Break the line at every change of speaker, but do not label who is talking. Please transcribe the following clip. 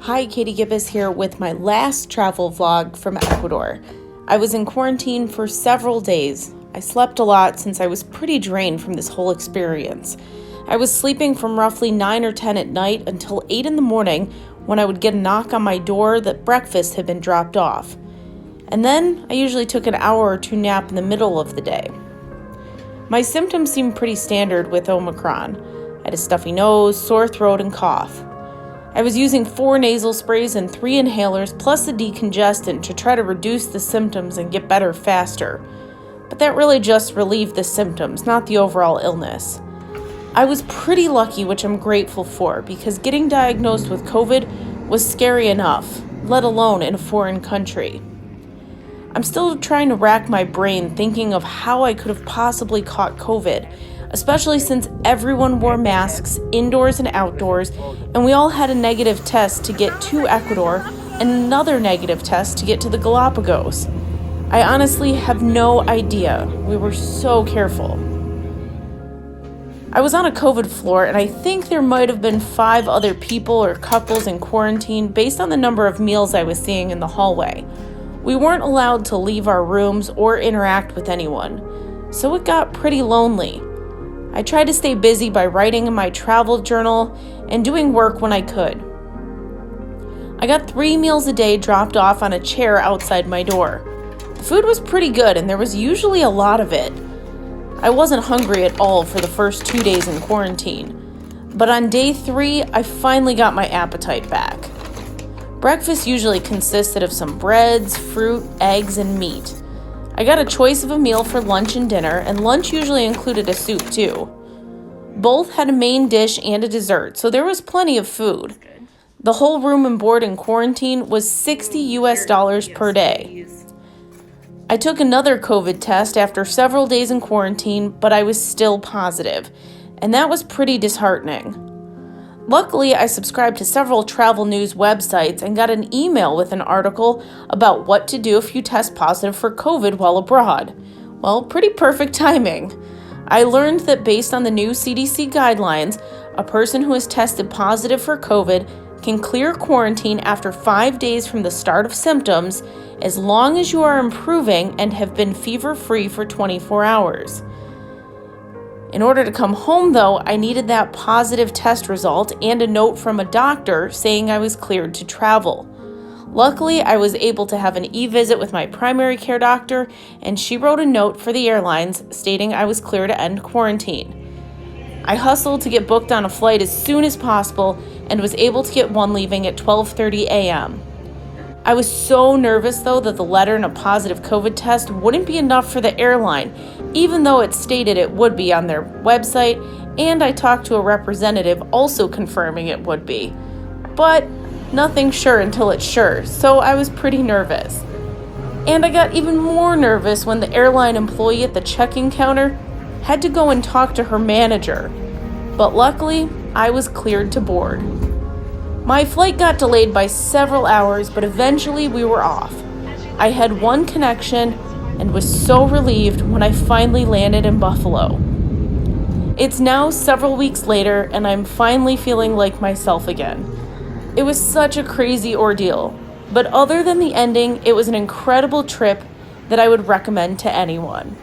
Hi, Katie Gibbous here with my last travel vlog from Ecuador. I was in quarantine for several days. I slept a lot since I was pretty drained from this whole experience. I was sleeping from roughly 9 or 10 at night until 8 in the morning when I would get a knock on my door that breakfast had been dropped off. And then I usually took an hour or two nap in the middle of the day. My symptoms seemed pretty standard with Omicron. I had a stuffy nose, sore throat, and cough. I was using 4 nasal sprays and 3 inhalers plus a decongestant to try to reduce the symptoms and get better faster. But that really just relieved the symptoms, not the overall illness. I was pretty lucky, which I'm grateful for, because getting diagnosed with COVID was scary enough, let alone in a foreign country. I'm still trying to rack my brain thinking of how I could have possibly caught COVID, especially since everyone wore masks indoors and outdoors, and we all had a negative test to get to Ecuador and another negative test to get to the Galapagos. I honestly have no idea. We were so careful. I was on a COVID floor, and I think there might have been 5 other people or couples in quarantine based on the number of meals I was seeing in the hallway. We weren't allowed to leave our rooms or interact with anyone, so it got pretty lonely. I tried to stay busy by writing in my travel journal and doing work when I could. I got 3 meals a day dropped off on a chair outside my door. The food was pretty good, and there was usually a lot of it. I wasn't hungry at all for the first 2 days in quarantine, but on day 3, I finally got my appetite back. Breakfast usually consisted of some breads, fruit, eggs, and meat. I got a choice of a meal for lunch and dinner, and lunch usually included a soup too. Both had a main dish and a dessert, so there was plenty of food. The whole room and board in quarantine was $60 per day. I took another COVID test after several days in quarantine, but I was still positive, and that was pretty disheartening. Luckily, I subscribed to several travel news websites and got an email with an article about what to do if you test positive for COVID while abroad. Well, pretty perfect timing. I learned that based on the new CDC guidelines, a person who has tested positive for COVID can clear quarantine after 5 days from the start of symptoms as long as you are improving and have been fever-free for 24 hours. In order to come home, though, I needed that positive test result and a note from a doctor saying I was cleared to travel. Luckily, I was able to have an e-visit with my primary care doctor, and she wrote a note for the airlines stating I was clear to end quarantine. I hustled to get booked on a flight as soon as possible and was able to get one leaving at 12:30 a.m. I was so nervous, though, that the letter and a positive COVID test wouldn't be enough for the airline, even though it stated it would be on their website, and I talked to a representative also confirming it would be. But nothing's sure until it's sure, so I was pretty nervous. And I got even more nervous when the airline employee at the check-in counter had to go and talk to her manager. But luckily, I was cleared to board. My flight got delayed by several hours, but eventually we were off. I had one connection and was so relieved when I finally landed in Buffalo. It's now several weeks later, and I'm finally feeling like myself again. It was such a crazy ordeal, but other than the ending, it was an incredible trip that I would recommend to anyone.